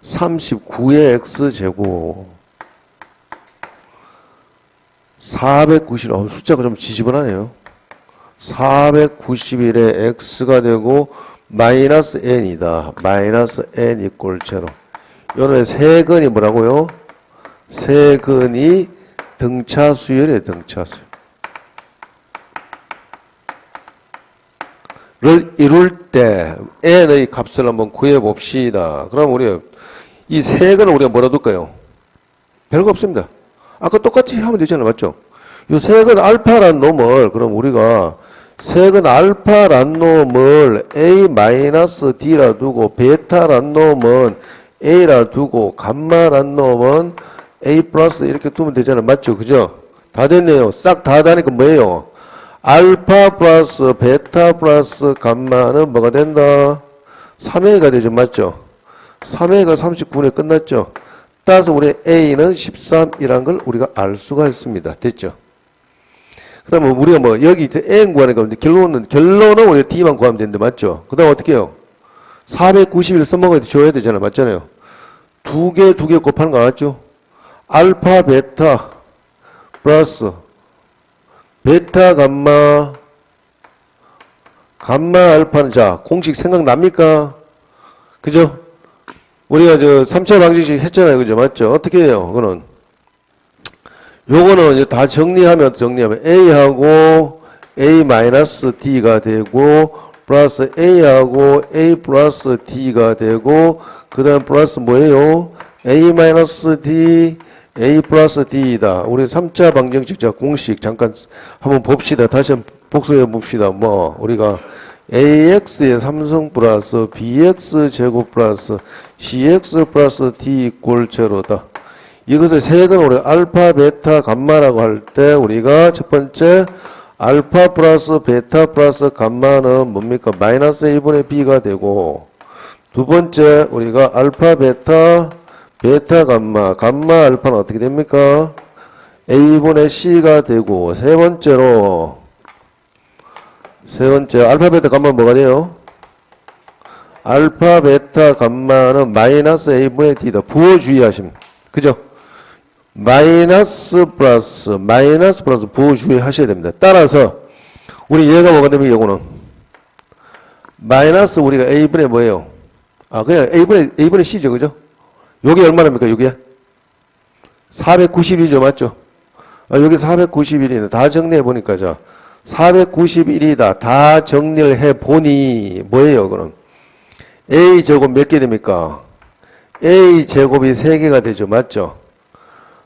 39의 x제곱 490, 숫자가 좀 지지분하네요. 491의 x가 되고 마이너스 n이다. 마이너스 n 이꼴 제로. 요는 세근이 뭐라고요? 세근이 등차수열이에요. 등차수열. 를 이룰 때 n의 값을 한번 구해 봅시다. 그럼 우리 이 세근을 우리가 뭐라 둘까요? 별거 없습니다. 아까 똑같이 하면 되잖아요. 맞죠? 이 세근 알파란 놈을 그럼 우리가 세근 알파란 놈을 a-d라 두고 베타란 놈은 a라 두고 감마란 놈은 a 플러스 이렇게 두면 되잖아요. 맞죠? 그죠? 다 됐네요. 싹 다 다니까 뭐예요? 알파 플러스 베타 플러스 감마는 뭐가 된다? 3a가 되죠. 맞죠? 3a가 39분에 끝났죠? 따라서 우리 A는 13이란 걸 우리가 알 수가 있습니다. 됐죠? 그 다음에 우리가 뭐, 여기 이제 N 구하니까 결론은 우리가 D만 구하면 되는데, 맞죠? 그 다음 어떻게 해요? 491 써먹어야 줘야 되잖아요. 맞잖아요? 두 개 곱하는 거 알았죠? 알파, 베타, 플러스, 베타, 감마, 알파는 자, 공식 생각납니까? 그죠? 우리가 3차 방정식 했잖아요. 그죠? 맞죠? 어떻게 해요? 그거는. 요거는 이제 다 정리하면 A하고 A-D가 되고, 플러스 A하고 A 플러스 D가 되고, 그 다음 플러스 뭐예요? A-D, A 플러스 D이다. 우리 3차 방정식 자, 공식 잠깐 한번 봅시다. 다시 한번 복습해 봅시다. 우리가 AX의 3승 플러스 BX 제곱 플러스 CX 플러스 D 이꼴 제로다. 이것을 색은 우리 알파, 베타, 감마라고 할 때 우리가 첫 번째 알파 플러스 베타 플러스 감마는 뭡니까? 마이너스 A분의 B가 되고, 두 번째 우리가 알파, 베타, 감마 알파는 어떻게 됩니까? A분의 C가 되고, 세 번째 알파, 베타, 감마 뭐가 돼요? 알파, 베타, 감마는 마이너스 A분의 D다. 부호 주의하심. 그죠? 마이너스 플러스 부호 주의하셔야 됩니다. 따라서 우리 얘가 뭐가 됩니까? 요거는 마이너스 우리가 A분의 뭐예요? 그냥 A분의 C죠. 그죠? 요게 얼마입니까? 요게 491이죠. 맞죠? 여기 491이네. 다 정리해 보니까 491이다. 다 정리를 해 보니 뭐예요? 그럼 A 제곱 몇 개 됩니까? A 제곱이 3개가 되죠. 맞죠?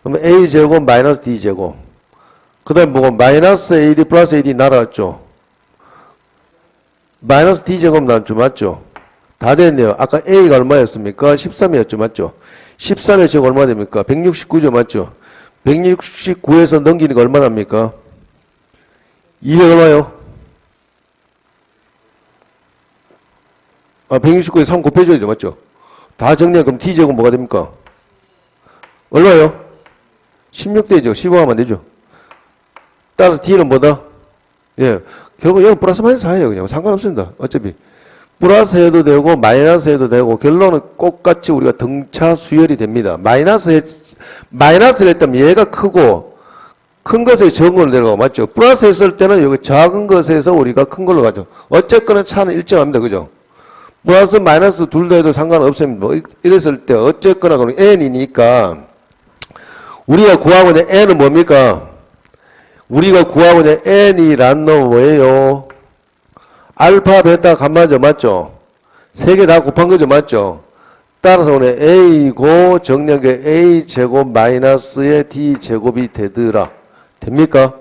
그럼 A 제곱 마이너스 D 제곱. 그 다음에 뭐고 마이너스 AD 플러스 AD 날아왔죠. 마이너스 D 제곱 나왔죠. 맞죠? 다 됐네요. 아까 A가 얼마였습니까? 13이었죠. 맞죠? 13의 제곱 얼마 됩니까? 169죠. 맞죠? 169에서 넘기니까 얼마 납니까? 200 얼마요? 169에 3 곱해줘야죠. 맞죠? 다 정리하면 그럼 D 제곱 뭐가 됩니까? 얼마요? 16대죠. 15하면 되죠. 따라서 D는 뭐다? 예. 결국 여기 플러스 마이너스 하예요. 그냥 상관없습니다. 어차피. 플러스 해도 되고, 마이너스 해도 되고, 결론은 똑같이 우리가 등차 수열이 됩니다. 마이너스를 했다면 얘가 크고, 큰 것에 적은 걸로 내려가고, 맞죠? 플러스 했을 때는 여기 작은 것에서 우리가 큰 걸로 가죠. 어쨌거나 차는 일정합니다. 그죠? 플러스 마이너스 둘 다 해도 상관없습니다. 뭐 이랬을 때 어쨌거나 그럼 n이니까 우리가 구하고 있는 n은 뭡니까? 우리가 구하고 있는 n이란 놈은 뭐예요? 알파, 베타, 감마죠. 맞죠? 세 개 다 곱한 거죠. 맞죠? 따라서 오늘 a고 정리한 게 a 제곱 마이너스의 d 제곱이 되더라. 됩니까?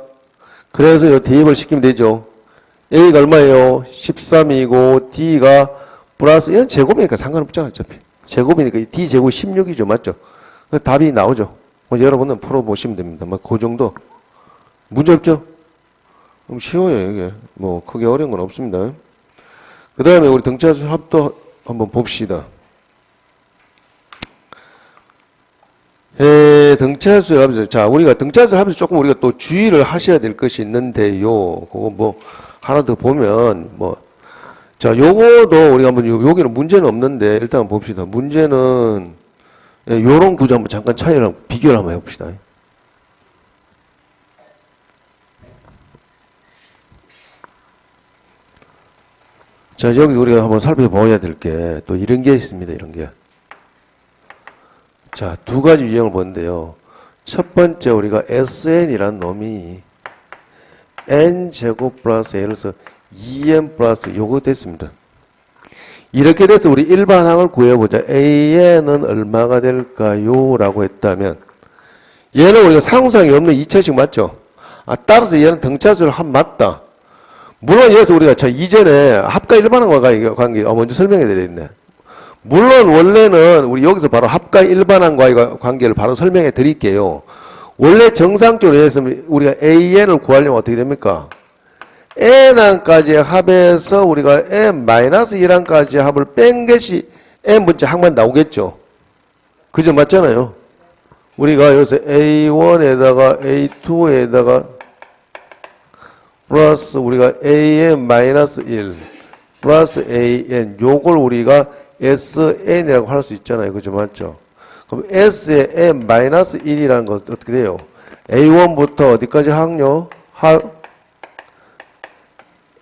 그래서 이 대입을 시키면 되죠. a가 얼마예요? 13이고 d가 플러스 이건 제곱이니까 상관없잖아. 어차피 제곱이니까 d 제곱 16이죠. 맞죠? 답이 나오죠. 여러분은 풀어보시면 됩니다. 그 정도. 문제 없죠? 쉬워요, 이게. 크게 어려운 건 없습니다. 그 다음에 우리 등차수 합도 한번 봅시다. 등차수 합수. 자, 우리가 등차수 합수 조금 우리가 또 주의를 하셔야 될 것이 있는데요. 그거 하나 더 보면, 자, 요거도 우리가 여기는 문제는 없는데, 일단 봅시다. 문제는, 요런 구조 한번 잠깐 차이를 비교를 한번 해봅시다. 자, 여기 우리가 한번 살펴봐야 될 게, 또 이런 게 있습니다, 이런 게. 자, 두 가지 유형을 보는데요. 첫 번째, 우리가 SN이란 놈이, N제곱 플러스, 예를 들어서, 2N 플러스, 요거 됐습니다. 이렇게 돼서 우리 일반항을 구해보자. AN은 얼마가 될까요? 라고 했다면, 얘는 우리가 상수항이 없는 2차식 맞죠? 따라서 얘는 등차수를 맞다. 물론 여기서 우리가 이전에 합과 일반항과의 관계 먼저 설명해 드렸네. 물론 원래는 우리 여기서 바로 합과 일반항과의 관계를 바로 설명해 드릴게요. 원래 정상적으로 해서 우리가 AN을 구하려면 어떻게 됩니까? N항까지의 합에서 우리가 N-1항까지의 합을 뺀 것이 N번째 항만 나오겠죠. 그죠? 맞잖아요. 우리가 여기서 A1에다가 A2에다가 플러스 우리가 AN 마이너스 1 플러스 AN 요걸 우리가 SN이라고 할 수 있잖아요. 그죠? 맞죠? 그럼 S의 N 마이너스 1이라는 것은 어떻게 돼요? A1부터 어디까지 항요?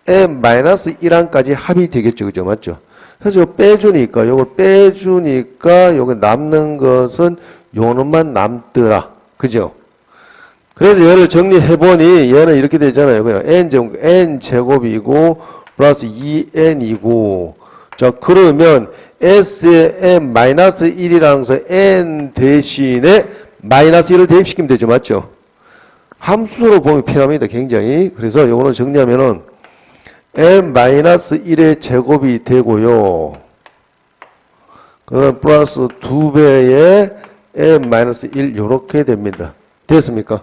N 마이너스 1항까지 합이 되겠죠. 그죠? 맞죠? 그래서 이거 빼주니까 요거 남는 것은 요 놈만 남더라. 그죠? 그래서 얘를 정리해보니 얘는 이렇게 되잖아요. 그냥 N제곱이고 플러스 2N이고 자 그러면 S의 N 마이너스 1이라는 것은 N 대신에 마이너스 1을 대입시키면 되죠. 맞죠? 함수로 보면 편합니다. 굉장히. 그래서 요거는 정리하면은 N 마이너스 1의 제곱이 되고요. 그다음 플러스 2배의 N 마이너스 1 요렇게 됩니다. 됐습니까?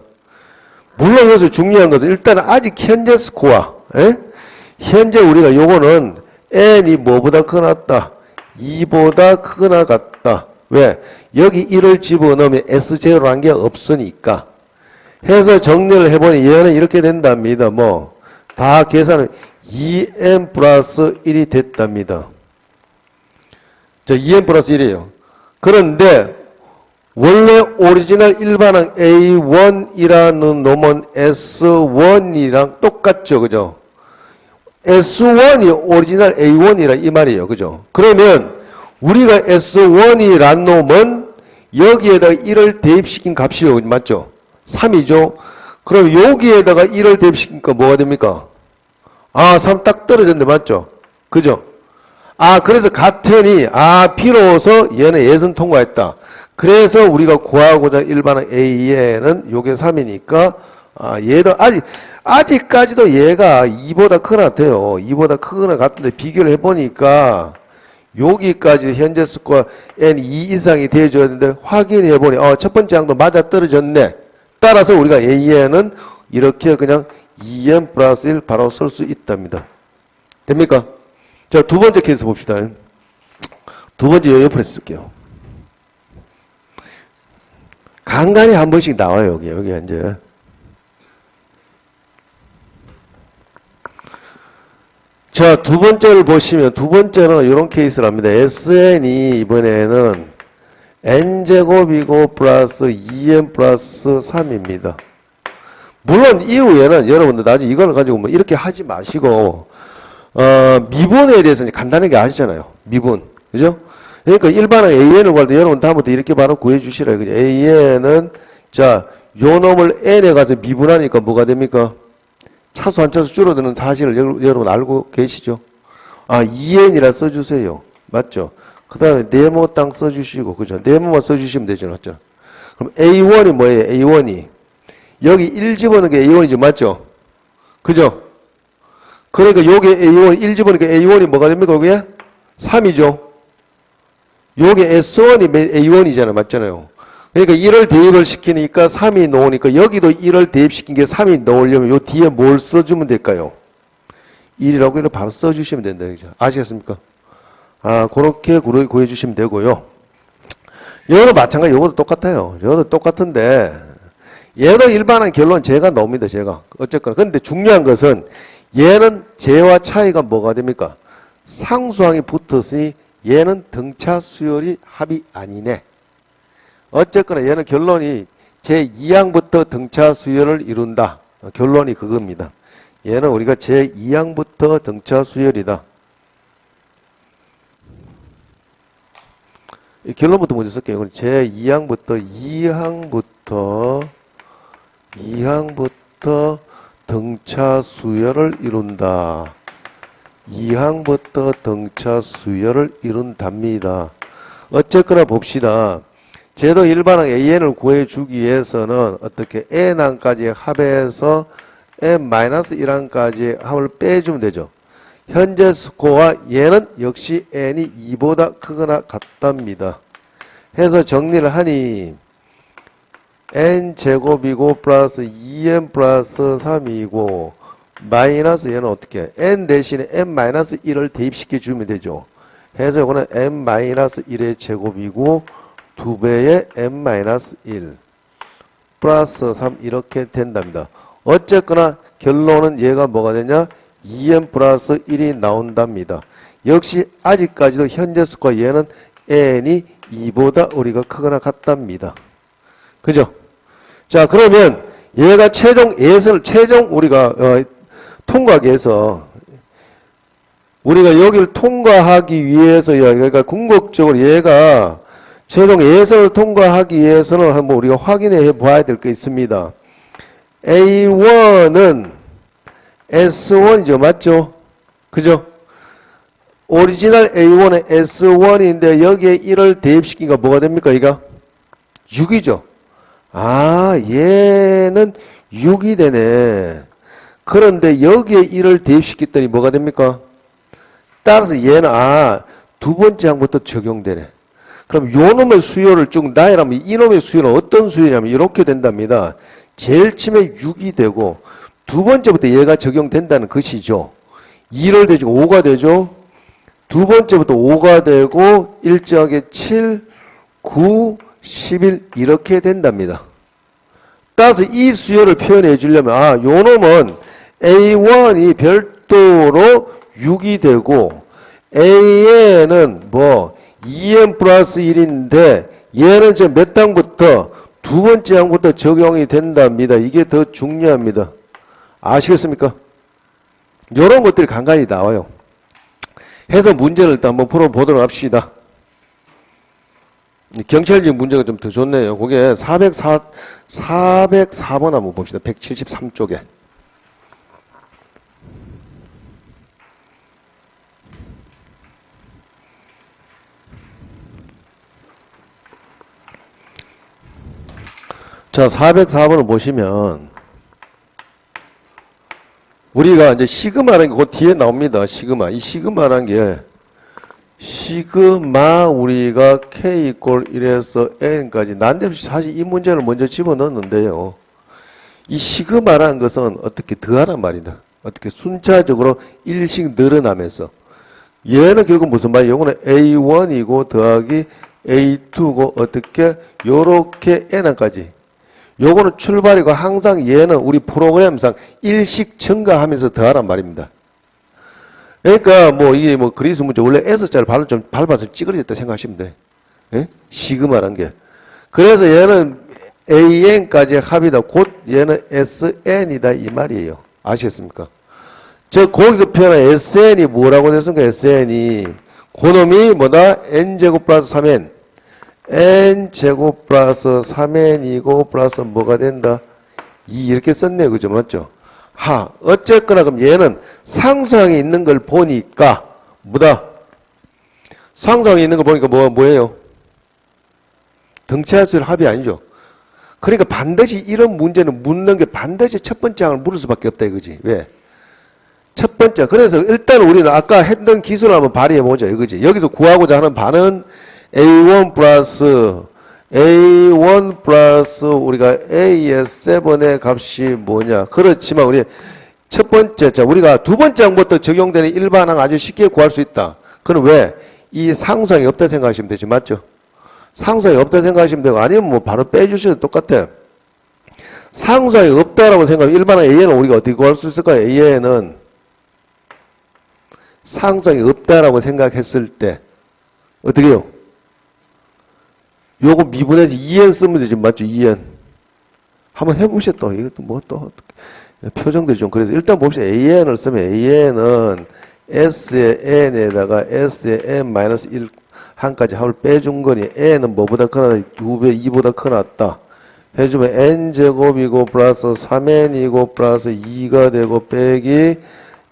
물론 여기서 중요한 것은 일단 아직 현재 스코어, 현재 우리가 요거는 n이 뭐보다 크났다? 2보다 크거나 같다. 왜? 여기 1을 집어넣으면 S0라는 게 없으니까. 해서 정리를 해보니 얘는 이렇게 된답니다. 뭐, 다 계산을 2n 플러스 1이 됐답니다. 자, 2n 플러스 1이에요. 그런데 원래 오리지널 일반항 A1이라는 놈은 S1이랑 똑같죠. 그죠? S1이 오리지널 A1이라 이 말이에요. 그죠? 그러면 우리가 S1이란 놈은 여기에다가 1을 대입시킨 값이요. 맞죠? 3이죠? 그럼 여기에다가 1을 대입시키니까 뭐가 됩니까? 아, 3 딱 떨어졌는데 맞죠? 그죠? 아, 그래서 같으니, 비로소 얘는 예선 통과했다. 그래서 우리가 구하고자 일반항 A에는 요게 3이니까, 얘도 아직까지도 얘가 2보다 크나 같아요. 2보다 크거나 같은데 비교를 해보니까, 여기까지 현재 스코어 N 2 이상이 돼줘야 되는데, 확인해보니, 첫 번째 항도 맞아 떨어졌네. 따라서 우리가 A에는 이렇게 그냥 2n 플러스 1 바로 쓸 수 있답니다. 됩니까? 자, 두 번째 케이스 봅시다. 두 번째 옆으로 쓸게요. 간간히 한 번씩 나와요, 여기 이제. 자, 두 번째를 보시면, 두 번째는 이런 케이스랍니다. SN이 이번에는 N제곱이고 플러스 2N 플러스 3입니다. 물론 이후에는 여러분들 나중에 이걸 가지고 뭐 이렇게 하지 마시고, 미분에 대해서 이제 간단하게 아시잖아요. 미분. 그죠? 그러니까 일반항 AN을 구할 때 여러분 다음부터 이렇게 바로 구해 주시라. 그죠? AN은, 자, 요 놈을 N에 가서 미분하니까 뭐가 됩니까? 차수 한 차수 줄어드는 사실을 여러분 알고 계시죠? 2N이라 써주세요. 맞죠? 그 다음에 네모 땅 써주시고, 그죠? 네모만 써주시면 되죠. 맞죠? 그럼 A1이 뭐예요? A1이. 여기 1 집어넣은 게 A1이죠. 맞죠? 그죠? 그러니까 요게 A1, 1 집어넣으니까 A1이 뭐가 됩니까? 여기에? 3이죠. 요게 S1이 A1이잖아요. 맞잖아요. 그러니까 1을 대입을 시키니까 3이 나오니까 여기도 1을 대입시킨 게 3이 나오려면 요 뒤에 뭘 써주면 될까요? 1이라고 이렇게 바로 써주시면 된다. 그죠? 아시겠습니까? 그렇게 구해주시면 되고요. 이거도 마찬가지, 이것도 똑같아요. 이것도 똑같은데, 얘도 일반한 결론 제가 나옵니다, 제가. 어쨌거나. 근데 중요한 것은, 얘는 쟤와 차이가 뭐가 됩니까? 상수항이 붙었으니, 얘는 등차 수열이 합이 아니네. 어쨌거나 얘는 결론이 제2항부터 등차 수열을 이룬다. 결론이 그겁니다. 얘는 우리가 제2항부터 등차 수열이다. 이 결론부터 먼저 쓸게요. 제2항부터 2항부터 등차 수열을 이룬다. 2항부터 등차 수열을 이룬답니다. 어쨌거나 봅시다. 제도 일반항 AN을 구해주기 위해서는 어떻게 N항까지 합해서 N-1항까지 합을 빼주면 되죠. 현재 스코어와 얘는 역시 N이 2보다 크거나 같답니다. 해서 정리를 하니 N제곱이고 플러스 2N 플러스 3이고 마이너스 얘는 어떻게 N 대신에 N-1을 대입시켜 주면 되죠. 해서 이거는 N-1의 제곱이고 2배의 N-1 플러스 3 이렇게 된답니다. 어쨌거나 결론은 얘가 뭐가 되냐? 2n 플러스 1이 나온답니다. 역시 아직까지도 현재 수과 얘는 n이 2보다 우리가 크거나 같답니다. 그죠? 자, 그러면 얘가 최종 우리가 통과하기 위해서 우리가 여기를 통과하기 위해서 그러니까 궁극적으로 얘가 최종 예선을 통과하기 위해서는 한번 우리가 확인해 봐야 될 게 있습니다. A1은 S1이죠. 맞죠? 그죠? 오리지널 A1은 S1인데 여기에 1을 대입시키니까 뭐가 됩니까? 이거 6이죠. 아, 얘는 6이 되네. 그런데 여기에 1을 대입시켰더니 뭐가 됩니까? 따라서 얘는 두 번째 항부터 적용되네. 그럼 요 놈의 수요를 쭉 나열하면 이놈의 수요는 어떤 수요냐면 이렇게 된답니다. 제일 처음에 6이 되고 두 번째부터 얘가 적용된다는 것이죠. 2를 대주고 5가 되죠. 두 번째부터 5가 되고 일정하게 7, 9, 11 이렇게 된답니다. 따라서 이 수요를 표현해 주려면 요 놈은 A1이 별도로 6이 되고 A에는 2n 플러스 1인데 얘는 지금 몇 항부터 두 번째 항부터 적용이 된답니다. 이게 더 중요합니다. 아시겠습니까? 이런 것들이 간간히 나와요. 해서 문제를 일단 한번 풀어보도록 합시다. 경찰직 문제가 좀 더 좋네요. 그게 404번 한번 봅시다. 173쪽에. 자, 404번을 보시면 우리가 이제 시그마라는 게 그 뒤에 나옵니다. 시그마. 이 시그마라는 게 시그마 우리가 K 이꼴 1에서 N까지 난데없이 사실 이 문제를 먼저 집어넣었는데요. 이 시그마라는 것은 어떻게 더하란 말이다. 어떻게 순차적으로 1씩 늘어나면서 얘는 결국 무슨 말이에요? 요거는 A1이고 더하기 A2고 어떻게 요렇게 N까지 요거는 출발이고 항상 얘는 우리 프로그램상 일씩 증가하면서 더하란 말입니다. 그러니까 이게 그리스 문제 원래 S자를 좀 밟아서 찌그러졌다 생각하시면 돼. 예? 시그마란 게. 그래서 얘는 AN까지 합이다. 곧 얘는 SN이다 이 말이에요. 아시겠습니까? 즉 거기서 표현한 SN이 뭐라고 됐습니까? SN이 그놈이 뭐다? N제곱 플러스 3N N제곱 플러스 3N이고 플러스 뭐가 된다? 2 이렇게 썼네요. 그죠? 맞죠? 어쨌거나 그럼 얘는 상수항에 있는 걸 보니까 뭐다? 상수항에 있는 걸 보니까 뭐예요? 등차할 수 있는 합이 아니죠. 그러니까 반드시 이런 문제는 묻는 게 반드시 첫 번째 항을 물을 수밖에 없다 이거지. 왜? 첫 번째. 그래서 일단 우리는 아까 했던 기술을 한번 발휘해 보자 이거지. 여기서 구하고자 하는 바는 A1 플러스 우리가 AS7의 값이 뭐냐. 그렇지만 우리 첫 번째, 우리가 두 번째 항부터 적용되는 일반항 아주 쉽게 구할 수 있다. 그럼 왜? 이 상수항이 없다 생각하시면 되지. 맞죠? 상수항이 없다 생각하시면 되고 아니면 바로 빼주셔도 똑같아. 상수항이 없다라고 생각하면 일반항 A는 우리가 어떻게 구할 수 있을까요? A는 상수항이 없다라고 생각했을 때 어떻게 해요? 요거 미분해서 2n 쓰면 되지, 맞죠? 2n. 한번 해보셔, 또. 이것도 표정들이 좀, 그래서 일단 봅시다. an을 쓰면 an은 s의 n에다가 s의 n-1 한까지 합을 빼준 거니, n은 뭐보다 크나, 2배, 2보다 크나왔다. 해주면 n제곱이고, 플러스 3n이고, 플러스 2가 되고, 빼기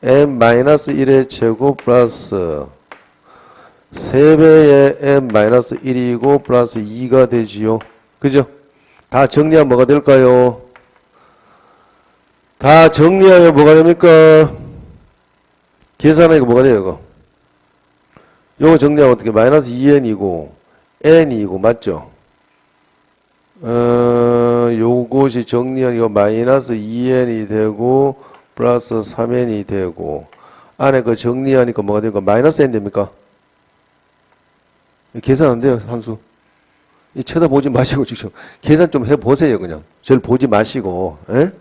n-1의 제곱, 플러스 3배의 n-1이고 플러스 2가 되지요. 그죠? 다 정리하면 뭐가 될까요? 다 정리하면 뭐가 됩니까? 계산하니까 뭐가 돼요, 이거? 요거 정리하면 어떻게? 마이너스 2n이고, n이고, 맞죠? 요것이 정리하니까 마이너스 2n이 되고, 플러스 3n이 되고, 안에 그 정리하니까 뭐가 됩니까? 마이너스 n 됩니까? 계산 안 돼요, 함수. 이 쳐다보지 마시고 지금 계산 좀 해보세요. 그냥 절 보지 마시고. 에?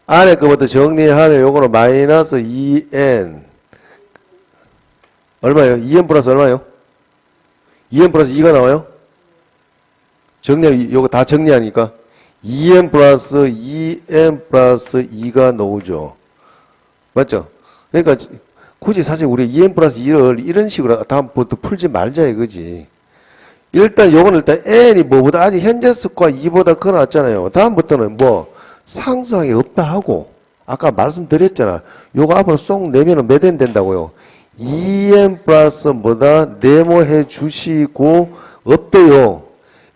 안에 거부터 정리하면 요거는 마이너스 2n 얼마예요? 2n 플러스 얼마예요? 2n 플러스 2가 나와요? 요거 다 정리하니까 2n 플러스 2가 나오죠. 맞죠? 그러니까 굳이 사실 우리 2n 플러스 2를 이런 식으로 다음부터 풀지 말자 이거지. 일단 요거는 일단 n이 뭐보다 아직 현재 스코어 2보다 커 놨잖아요. 다음부터는 뭐 상수항이 없다 하고 아까 말씀드렸잖아. 요거 앞으로 쏙 내면은 몇 n 된다고요? 2n 플러스 뭐다 네모해 주시고 없대요.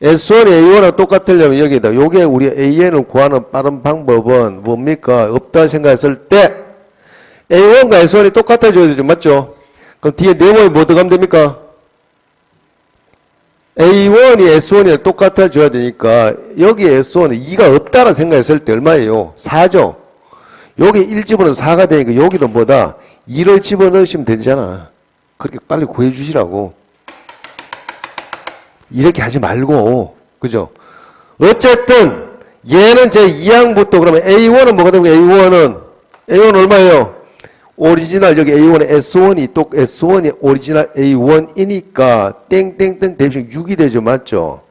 S1, A1랑 똑같으려면 여기다. 요게 우리 AN을 구하는 빠른 방법은 뭡니까? 없다 생각했을 때 A1과 S1이 똑같아져야 되죠. 맞죠? 그럼 뒤에 네모에 뭐 들어가면 됩니까? A1이 S1이랑 똑같아져야 되니까 여기 S1은 2가 없다라 생각했을 때 얼마예요? 4죠? 여기 1 집어넣으면 4가 되니까 여기도 뭐다? 2를 집어넣으시면 되잖아. 그렇게 빨리 구해주시라고. 이렇게 하지 말고, 그죠? 어쨌든, 얘는 제 2항부터 그러면 A1은 뭐가 되고, A1은 얼마예요? 오리지널, 여기 A1에 S1이 오리지널 A1이니까, 땡땡땡 대입식 6이 되죠. 맞죠?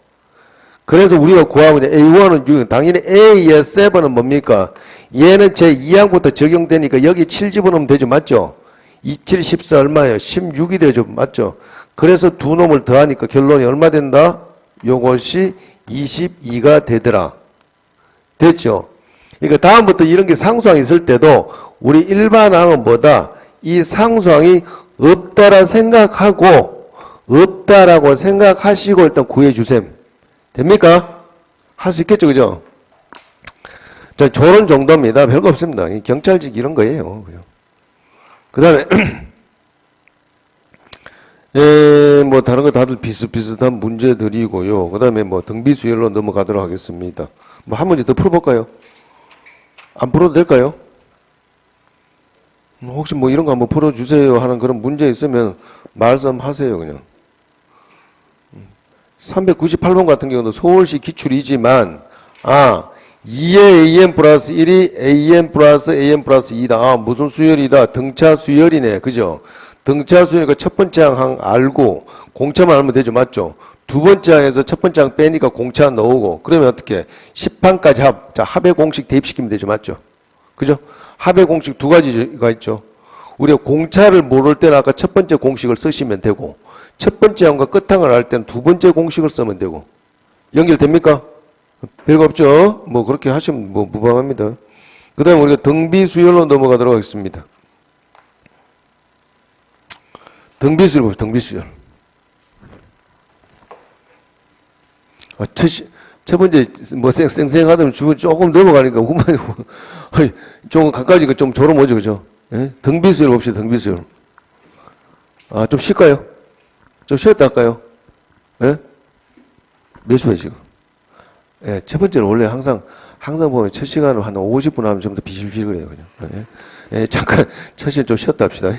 그래서 우리가 구하면 A1은 6, 당연히 A의 7은 뭡니까? 얘는 제 2항부터 적용되니까 여기 7 집어넣으면 되죠. 맞죠? 27, 14 얼마예요? 16이 되죠. 맞죠? 그래서 두 놈을 더하니까 결론이 얼마 된다? 요것이 22가 되더라. 됐죠? 그러니까 다음부터 이런 게 상수항이 있을 때도 우리 일반항은 뭐다? 이 상수항이 없다라 생각하고 없다라고 생각하시고 일단 구해주셈. 됩니까? 할 수 있겠죠? 그죠? 자, 저런 정도입니다. 별거 없습니다. 경찰직 이런 거예요. 그 다음에 뭐 다른 거 다들 비슷비슷한 문제들이고요. 그 다음에 뭐 등비수열로 넘어가도록 하겠습니다. 뭐 한 문제 더 풀어볼까요? 안 풀어도 될까요? 혹시 뭐 이런 거 한번 풀어주세요 하는 그런 문제 있으면 말씀하세요. 그냥 398번 같은 경우도 서울시 기출이지만 2의 AN 플러스 1이 AN 플러스 AN 플러스 2다. 무슨 수열이다? 등차 수열이네. 그죠? 등차 수열이니까 첫 번째 항 알고 공차만 알면 되죠. 맞죠? 두 번째 항에서 첫 번째 항 빼니까 공차 넣고 그러면 어떻게? 10항까지 합. 자, 합의 공식 대입시키면 되죠. 맞죠? 그죠? 합의 공식 두 가지가 있죠. 우리가 공차를 모를 때는 아까 첫 번째 공식을 쓰시면 되고 첫 번째 항과 끝항을 할 때는 두 번째 공식을 쓰면 되고 연결됩니까? 별거 없죠? 뭐 그렇게 하시면 뭐 무방합니다. 그 다음에 우리가 등비수열로 넘어가도록 하겠습니다. 등비수열 봅시다. 등비수열. 첫 번째 뭐 쌩쌩하다면 주변 조금 넘어가니까 후반에 조금 가까이 좀 졸음오죠. 그죠? 예? 등비수열 봅시다. 등비수열. 좀 쉴까요? 좀 쉬었다 할까요? 예? 몇 시간 지금? 예, 첫 번째는 원래 항상 보면 첫 시간을 한 50분 하면 좀 더 비실비실 그래요, 그냥. 예, 잠깐, 첫 시간 좀 쉬었다 합시다.